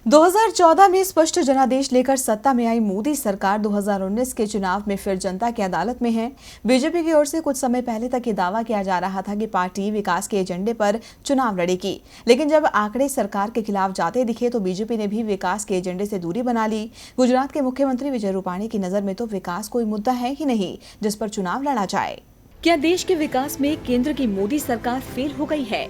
2014 में स्पष्ट जनादेश लेकर सत्ता में आई मोदी सरकार 2019 के चुनाव में फिर जनता की अदालत में है। बीजेपी की ओर से कुछ समय पहले तक ये दावा किया जा रहा था कि पार्टी विकास के एजेंडे पर चुनाव लड़ेगी, लेकिन जब आंकड़े सरकार के खिलाफ जाते दिखे तो बीजेपी ने भी विकास के एजेंडे से दूरी बना ली। गुजरात के मुख्यमंत्री विजय रूपाणी की नजर में तो विकास कोई मुद्दा है ही नहीं जिस पर चुनाव लड़ा जाए। क्या देश के विकास में केंद्र की मोदी सरकार फेल हो गई है?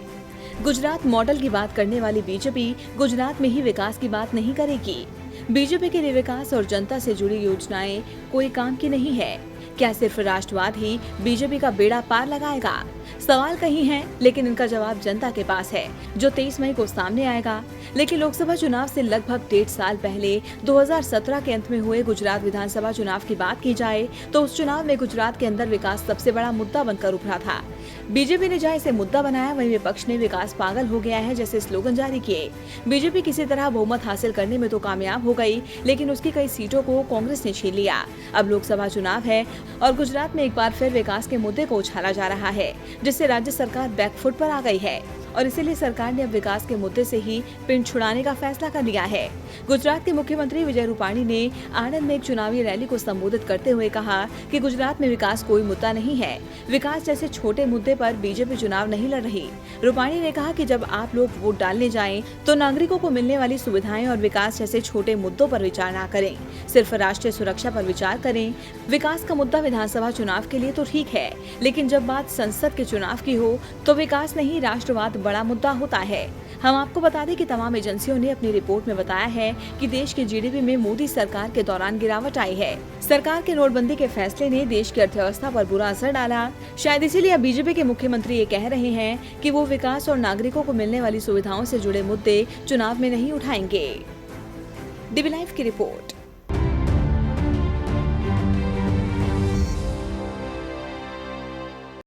गुजरात मॉडल की बात करने वाली बीजेपी गुजरात में ही विकास की बात नहीं करेगी। बीजेपी के लिए विकास और जनता से जुड़ी योजनाएं कोई काम की नहीं है। क्या सिर्फ राष्ट्रवाद ही बीजेपी का बेड़ा पार लगाएगा? सवाल कहीं है, लेकिन इनका जवाब जनता के पास है, जो 23 मई को सामने आएगा। लेकिन लोकसभा चुनाव से लगभग 1.5 साल पहले 2017 के अंत में हुए गुजरात विधानसभा चुनाव की बात की जाए तो उस चुनाव में गुजरात के अंदर विकास सबसे बड़ा मुद्दा बनकर उभरा था। बीजेपी ने जहाँ इसे मुद्दा बनाया, वहीं विपक्ष ने विकास पागल हो गया है जैसे स्लोगन जारी किए। बीजेपी किसी तरह बहुमत हासिल करने में तो कामयाब हो गई, लेकिन उसकी कई सीटों को कांग्रेस ने छीन लिया। अब लोकसभा चुनाव है और गुजरात में एक बार फिर विकास के मुद्दे को उछाला जा रहा है, जिससे राज्य सरकार बैकफुट पर आ गई है और इसीलिए सरकार ने अब विकास के मुद्दे से ही पिन छुड़ाने का फैसला कर लिया है। गुजरात के मुख्यमंत्री विजय रूपाणी ने आणंद में एक चुनावी रैली को संबोधित करते हुए कहा कि गुजरात में विकास कोई मुद्दा नहीं है। विकास जैसे छोटे मुद्दे पर बीजेपी चुनाव नहीं लड़ रही। रूपाणी ने कहा कि जब आप लोग वोट डालने जाएं तो नागरिकों को मिलने वाली सुविधाएं और विकास जैसे छोटे मुद्दों पर विचार न करें, सिर्फ राष्ट्रीय सुरक्षा पर विचार करें। विकास का मुद्दा विधानसभा चुनाव के लिए तो ठीक है, लेकिन जब बात संसद के चुनाव की हो तो विकास नहीं राष्ट्रवाद बड़ा मुद्दा होता है। हम आपको बता दें कि तमाम एजेंसियों ने अपनी रिपोर्ट में बताया है कि देश के जीडीपी में मोदी सरकार के दौरान गिरावट आई है। सरकार के नोटबंदी के फैसले ने देश की अर्थव्यवस्था पर बुरा असर डाला। शायद इसीलिए बीजेपी के मुख्यमंत्री ये कह रहे हैं कि वो विकास और नागरिकों को मिलने वाली सुविधाओं से जुड़े मुद्दे चुनाव में नहीं उठाएंगे। डीबी लाइव की रिपोर्ट।